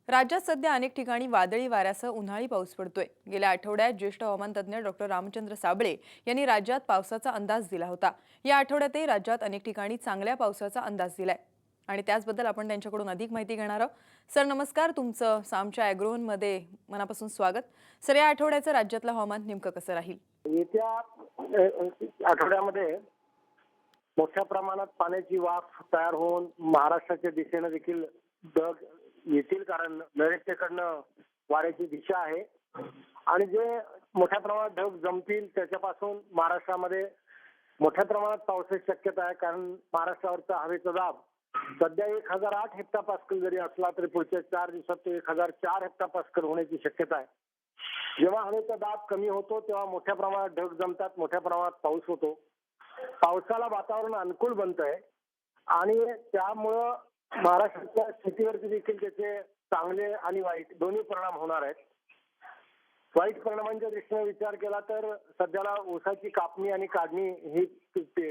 राज्यात सध्या अनेक ठिकाणी वादळी वाऱ्यासह उन्हाळी पाऊस पडतोय। गेल्या आठवड्यात ज्येष्ठ हवामान तज्ज्ञ डॉक्टर रामचंद्र साबळे यांनी राज्यात पावसाचा अंदाज दिला होता। या आठवड्यातही राज्यात अनेक ठिकाणी चांगल्या पावसाचा अंदाज दिलाय आणि त्याचबद्दल आपण त्यांच्याकडून अधिक माहिती घेणार आहोत। सर नमस्कार, तुमचं सामच्या ॲग्रोमध्ये मनापासून स्वागत। सर, या आठवड्याचं राज्यातलं हवामान नेमकं कसं राहील? येत्या आठवड्यामध्ये मोठ्या प्रमाणात पाण्याची वाफ तयार होऊन महाराष्ट्राच्या दिशेने देखील ढग येतील, कारण नैऋत्येकडनं वाऱ्याची दिशा आहे आणि जे मोठ्या प्रमाणात ढग जमतील त्याच्यापासून महाराष्ट्रामध्ये मोठ्या प्रमाणात पावसाची शक्यता आहे। कारण महाराष्ट्रावरचा हवेचा दाब सध्या 1008 हेक्टोपास्कल जरी असला तरी पुढच्या 4 दिवसात तो 1004 हेक्टोपास्कल होण्याची शक्यता आहे। जेव्हा हवेचा दाब कमी होतो तेव्हा मोठ्या प्रमाणात ढग जमतात, मोठ्या प्रमाणात पाऊस होतो। पावसाला वातावरण अनुकूल बनतंय आणि त्यामुळं महाराष्ट्राच्या शेतीवरती देखील त्याचे चांगले आणि वाईट दोन्ही परिणाम होणार आहेत। वाईट परिणामांच्या दृष्टीने विचार केला तर सध्याला ऊसाची कापणी आणि काढणी ही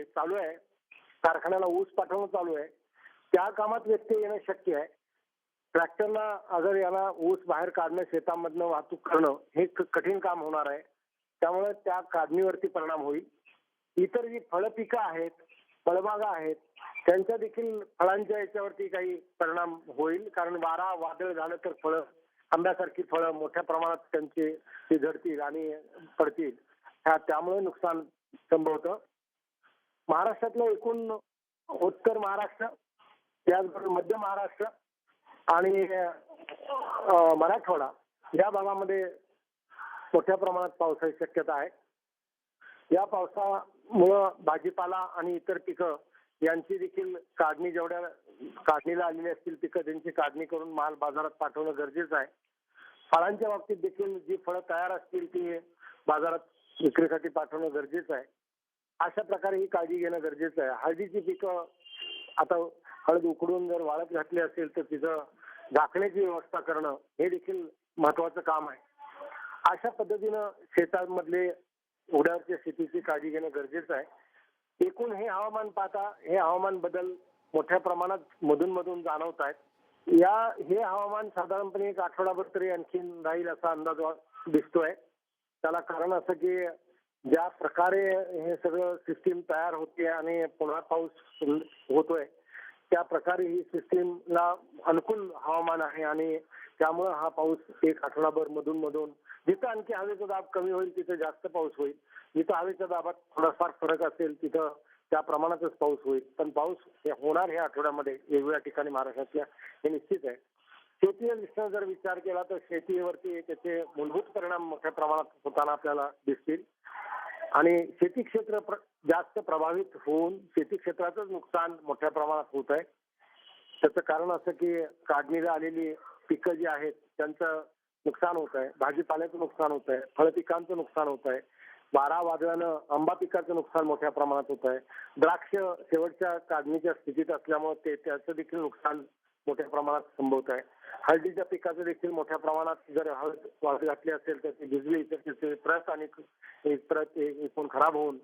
चालू आहे। कारखान्याला ऊस पाठवणं चालू आहे। त्या कामात व्यत्यय येणं शक्य आहे। ट्रॅक्टरला अगर याला ऊस बाहेर काढणं, शेतामधनं वाहतूक करणं हे कठीण काम होणार आहे। त्यामुळे त्या काढणीवरती परिणाम होईल। इतर जी फळपिकं आहेत, फळबागा आहेत, त्यांच्या देखील फळांच्या याच्यावरती काही परिणाम होईल, कारण वारा वादळ झालं तर फळं, आंब्यासारखी फळं मोठ्या प्रमाणात त्यांचे झडतील आणि पडतील, त्यामुळे नुकसान संभवतं। महाराष्ट्रातलं एकूण उत्तर महाराष्ट्र, त्याचबरोबर मध्य महाराष्ट्र आणि मराठवाडा या भागामध्ये मोठ्या प्रमाणात पावसाची शक्यता आहे। या पावसामुळं भाजीपाला आणि इतर पिकं यांची देखील काढणी, जेवढ्या काढणीला आलेली असतील पिकं त्यांची काढणी करून माल बाजारात पाठवणं गरजेचं आहे। फळांच्या बाबतीत देखील जी फळं तयार असतील ती बाजारात विक्रीसाठी पाठवणं गरजेचं आहे। अशा प्रकारे ही काळजी घेणं गरजेचं आहे। हळदीची पिकं, आता हळद उकडून जर वाळत घातली असेल तर तिचं झाकण्याची व्यवस्था करणं हे देखील महत्वाचं काम आहे। अशा पद्धतीनं शेतांमधले उघड्यावरच्या शेतीची काळजी घेणं गरजेचं आहे। एकूण हे हवामान पाहता हे हवामान बदल मोठ्या प्रमाणात मधून जाणवत आहेत। हे हवामान साधारणपणे एक आठवडाभर तरी आणखीन राहील असा अंदाज दिसतोय। त्याला कारण असं की ज्या प्रकारे हे सगळं सिस्टीम तयार होते आणि पुन्हा पाऊस होतोय त्या प्रकारे ही सिस्टीमला अनुकूल हवामान आहे आणि त्यामुळे हा पाऊस एक आठवडाभर मधून जिथं आणखी हवेचा दाब कमी होईल तिथं जास्त पाऊस होईल, जिथं हवेच्या दाबात थोडाफार फरक असेल तिथं त्या प्रमाणातच पाऊस होईल। पण पाऊस हे होणार हे आठवड्यामध्ये वेगवेगळ्या ठिकाणी महाराष्ट्रातल्या हे निश्चित आहे। शेतीच्या दृष्टीने जर विचार केला तर शेतीवरती त्याचे मूलभूत परिणाम मोठ्या प्रमाणात होताना आपल्याला दिसतील आणि शेती क्षेत्र जास्त प्रभावित होऊन शेती क्षेत्राचंच नुकसान मोठ्या प्रमाणात होत आहे। त्याचं कारण असं की काढणीला आलेली पिकं जी आहेत त्यांचं नुकसान होत आहे, भाजीपाल्याचं नुकसान होत आहे, फळपिकांचं नुकसान होत आहे, वारा वादळानं आंबा पिकाचं नुकसान मोठ्या प्रमाणात होत आहे, द्राक्ष शेवटच्या काढणीच्या स्थितीत असल्यामुळे त्याचं देखील नुकसान मोठ्या प्रमाणात संभवत आहे। हळदीच्या पिकाचं देखील मोठ्या प्रमाणात जर हळद वाळत घातली असेल तर ती भिजली तर त्याचे प्रत आणि प्रत एकूण खराब होऊन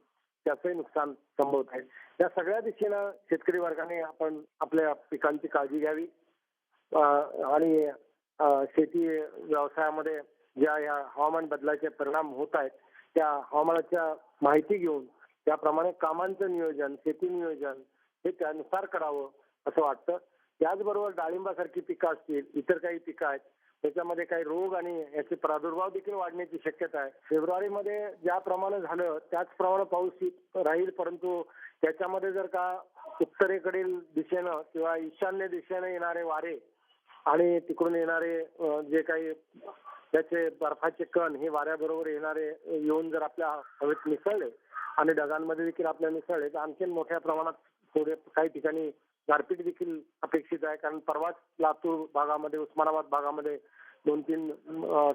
त्याचंही नुकसान संभवत आहे। या सगळ्या दिशेनं शेतकरी वर्गाने आपण आपल्या पिकांची काळजी घ्यावी आणि शेती व्यवसायामध्ये ज्या या हवामान बदलाचे परिणाम होत आहेत त्या हवामानाच्या माहिती घेऊन त्याप्रमाणे कामांचं नियोजन, शेती नियोजन हे त्यानुसार करावं असं वाटतं। त्याचबरोबर डाळिंबासारखी पिकं असतील, इतर काही पिकं आहेत त्याच्यामध्ये काही रोग आणि याचे प्रादुर्भाव देखील वाढण्याची शक्यता आहे। फेब्रुवारीमध्ये ज्याप्रमाणे झालं त्याचप्रमाणे पाऊस राहील, परंतु त्याच्यामध्ये जर का उत्तरेकडील दिशेनं किंवा ईशान्य दिशेने येणारे वारे आणि तिकडून येणारे जे काही त्याचे बर्फाचे कण हे वाऱ्याबरोबर येऊन जर आपल्या हवेत मिसळले आणि ढगांमध्ये देखील आपल्या मिसळले तर आणखीन मोठ्या प्रमाणात थोडे काही ठिकाणी गारपीट देखील अपेक्षित आहे। कारण परवाच लातूर भागामध्ये, उस्मानाबाद भागामध्ये 2-3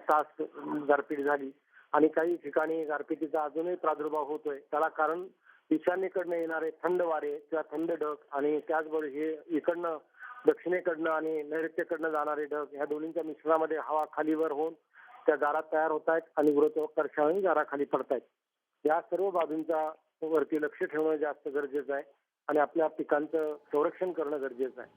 तास गारपीट झाली आणि काही ठिकाणी गारपिटीचा अजूनही प्रादुर्भाव होतोय। त्याला कारण ईशान्येकडनं येणारे थंड वारे किंवा थंड ढग आणि त्याचबरोबर हे इकडनं दक्षिणेकडनं आणि नैऋत्येकडनं जाणारे ढग या दोन्हींच्या मिश्रणामध्ये हवा खालीवर होऊन त्या गारा तयार होत आहेत आणि गुरुत्वाकर्षणाने गारा खाली पडतायत। या सर्व बाबींचा वरती लक्ष ठेवणं जास्त गरजेचं आहे आणि आपल्या पिकांचं संरक्षण करणं गरजेचं आहे।